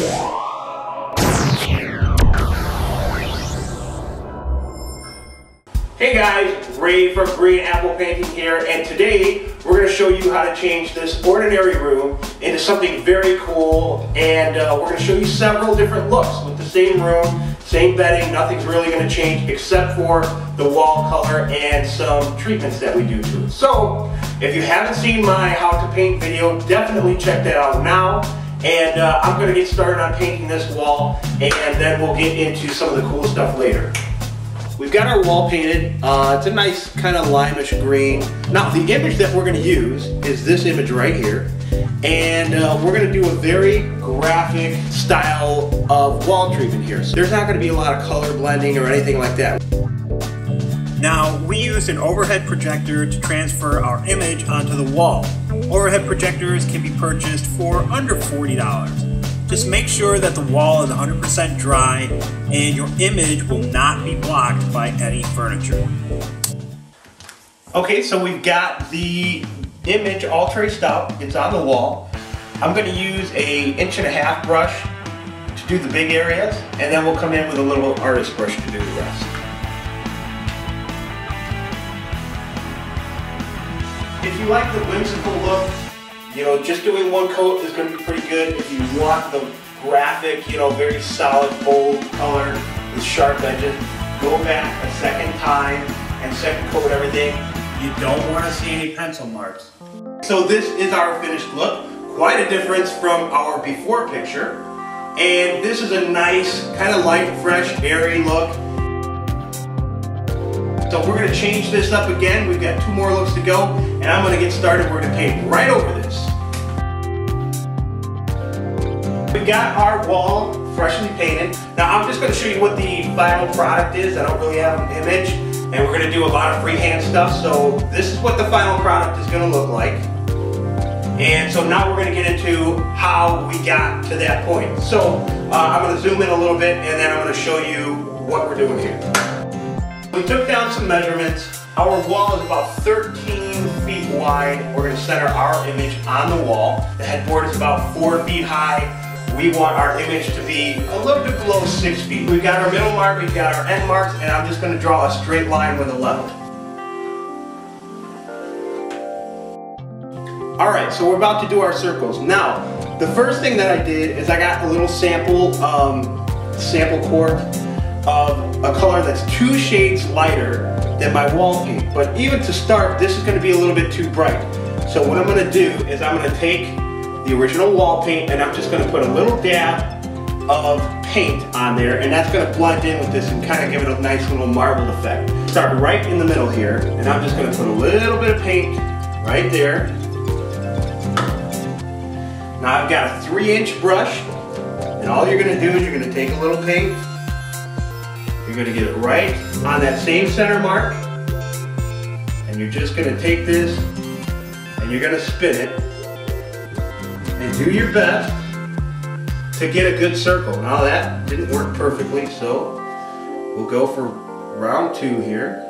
Hey guys, Ray from Green Apple Painting here, and today we're going to show you how to change this ordinary room into something very cool, and we're going to show you several different looks with the same room, same bedding. Nothing's really going to change except for the wall color and some treatments that we do to it. So if you haven't seen my how to paint video, definitely check that out now. And I'm going to get started on painting this wall, and then we'll get into some of the cool stuff later. We've got our wall painted. It's a nice kind of limeish green. Now the image that we're going to use is this image right here, and we're going to do a very graphic style of wall treatment here. So there's not going to be a lot of color blending or anything like that. Now we used an overhead projector to transfer our image onto the wall. Overhead projectors can be purchased for under $40. Just make sure that the wall is 100% dry and your image will not be blocked by any furniture. Okay, so we've got the image all traced out. It's on the wall. I'm going to use a 1.5" brush to do the big areas, and then we'll come in with a little artist brush to do the rest. If you like the whimsical look, you know, just doing one coat is going to be pretty good. If you want the graphic, you know, very solid, bold color with sharp edges, go back a second time and second coat everything. You don't want to see any pencil marks. So this is our finished look. Quite a difference from our before picture. And this is a nice, kind of light, fresh, airy look. So we're going to change this up again. We've got 2 more looks to go, and I'm going to get started. We're going to paint right over this. We've got our wall freshly painted. Now I'm just going to show you what the final product is. I don't really have an image, and we're going to do a lot of freehand stuff. So this is what the final product is going to look like. And so now we're going to get into how we got to that point. So I'm going to zoom in a little bit, and then I'm going to show you what we're doing here. We took down some measurements. Our wall is about 13 feet wide. We're going to center our image on the wall. The headboard is about 4 feet high. We want our image to be a little bit below 6 feet. We've got our middle mark, we've got our end marks, and I'm just going to draw a straight line with a level. Alright, so we're about to do our circles. Now, the first thing that I did is I got a little sample quart of a color that's 2 shades lighter than my wall paint. But even to start, this is going to be a little bit too bright. So what I'm going to do is I'm going to take the original wall paint and I'm just going to put a little dab of paint on there, and that's going to blend in with this and kind of give it a nice little marbled effect. Start right in the middle here, and I'm just going to put a little bit of paint right there. Now I've got a 3-inch brush, and all you're going to do is you're going to take a little paint. You're going to get it right on that same center mark, and you're just going to take this and you're going to spin it and do your best to get a good circle. Now that didn't work perfectly, so we'll go for round 2 here.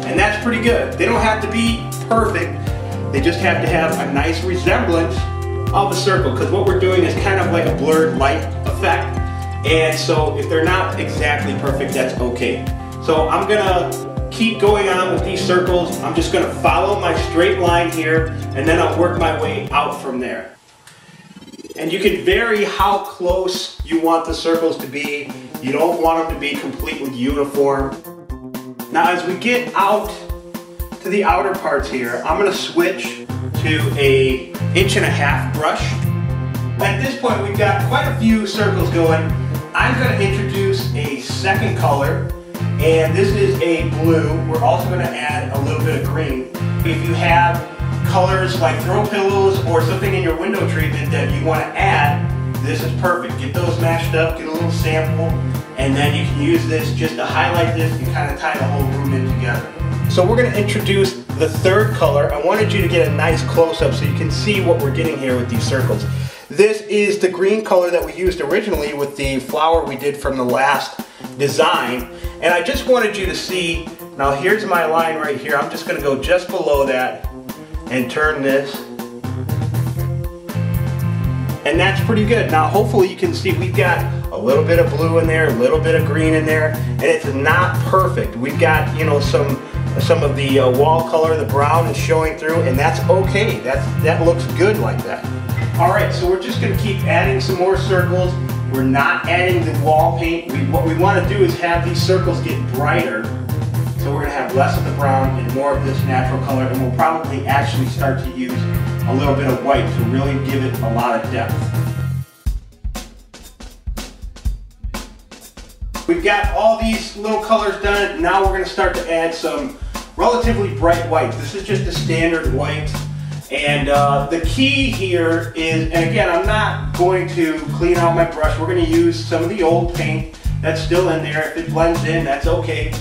And that's pretty good. They don't have to be perfect. They just have to have a nice resemblance of a circle, because what we're doing is kind of like a blurred light effect, and so if they're not exactly perfect, that's okay. So I'm gonna keep going on with these circles. I'm just gonna follow my straight line here, and then I'll work my way out from there. And you can vary how close you want the circles to be. You don't want them to be completely uniform. Now as we get out to the outer parts here, I'm gonna switch to a 1.5" brush. At this point, we've got quite a few circles going. I'm going to introduce a second color, and this is a blue. We're also going to add a little bit of green. If you have colors like throw pillows or something in your window treatment that you want to add, this is perfect. Get those mashed up, get a little sample, and then you can use this just to highlight this and kind of tie the whole room in together. So we're going to introduce the third color. I wanted you to get a nice close-up so you can see what we're getting here with these circles. This is the green color that we used originally with the flower we did from the last design. And I just wanted you to see, now here's my line right here. I'm just going to go just below that and turn this and that's pretty good. Now hopefully you can see we've got a little bit of blue in there, a little bit of green in there, and it's not perfect. We've got, you know, some of the wall color, the brown is showing through, and that's okay. That looks good like that. All right, so we're just gonna keep adding some more circles. We're not adding the wall paint. What we wanna do is have these circles get brighter. So we're gonna have less of the brown and more of this natural color, and we'll probably actually start to use a little bit of white to really give it a lot of depth. We've got all these little colors done. Now we're gonna start to add some relatively bright white. This is just a standard white. And the key here is, and again, I'm not going to clean out my brush. We're going to use some of the old paint that's still in there. If it blends in, that's okay.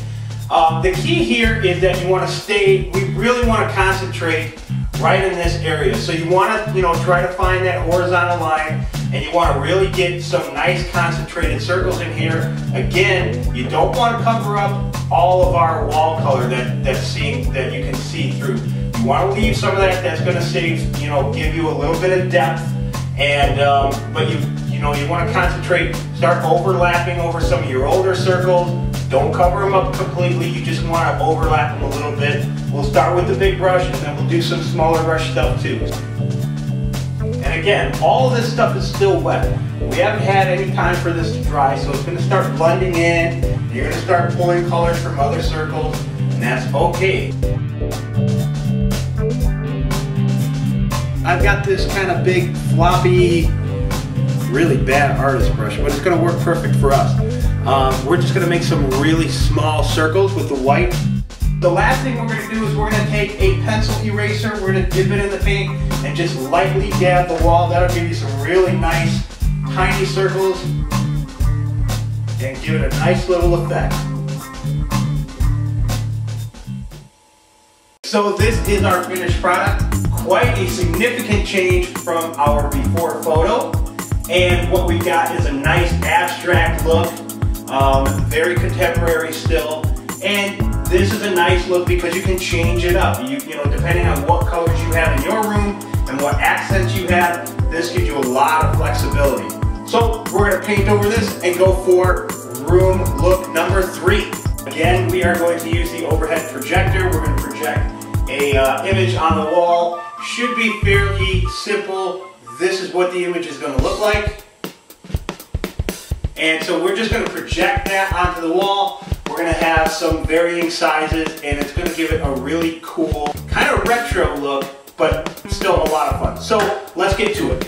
The key here is that you want to we really want to concentrate right in this area. So you want to, you know, try to find that horizontal line, and you want to really get some nice concentrated circles in here. Again, you don't want to cover up all of our wall color that you can see through. You want to leave some of that that's going to save, you know, give you a little bit of depth, and but you want to concentrate, start overlapping over some of your older circles. Don't cover them up completely. You just want to overlap them a little bit. We'll start with the big brush, and then we'll do some smaller brush stuff too. And again, all of this stuff is still wet. We haven't had any time for this to dry, so it's going to start blending in. You're going to start pulling colors from other circles, and that's okay. I've got this kind of big, floppy, really bad artist brush, but it's going to work perfect for us. We're just going to make some really small circles with the white. The last thing we're going to do is we're going to take a pencil eraser, we're going to dip it in the paint and just lightly dab the wall. That'll give you some really nice, tiny circles and give it a nice little effect. So this is our finished product. Quite a significant change from our before photo, and what we got is a nice abstract look, very contemporary still, and this is a nice look because you can change it up. You know, depending on what colors you have in your room and what accents you have, this gives you a lot of flexibility. So we're going to paint over this and go for room look number 3. Again, we are going to use the overhead projector. We're going to project a image on the wall. Should be fairly simple. This is what the image is going to look like. And so we're just going to project that onto the wall. We're going to have some varying sizes, and it's going to give it a really cool, kind of retro look, but still a lot of fun. So let's get to it.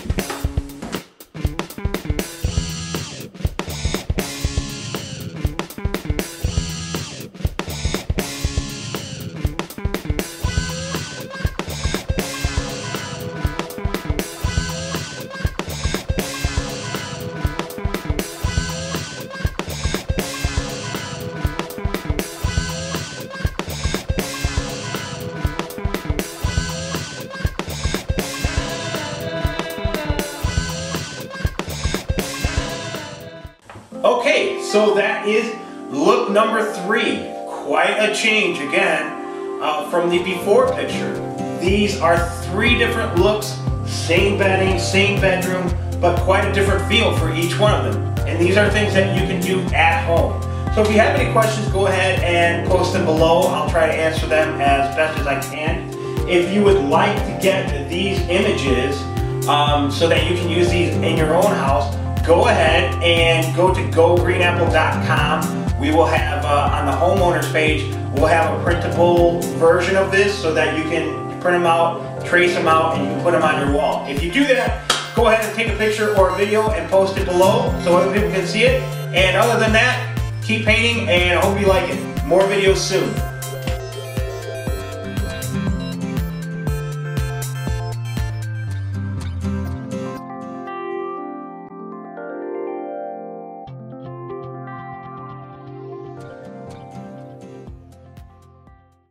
Okay, so that is look number 3. Quite a change again from the before picture. These are 3 different looks, same bedding, same bedroom, but quite a different feel for each one of them. And these are things that you can do at home. So if you have any questions, go ahead and post them below. I'll try to answer them as best as I can. If you would like to get these images so that you can use these in your own house, go ahead and go to gogreenapple.com. We will have on the homeowners page, we'll have a printable version of this so that you can print them out, trace them out, and you can put them on your wall. If you do that, go ahead and take a picture or a video and post it below so other people can see it. And other than that, keep painting, and I hope you like it. More videos soon.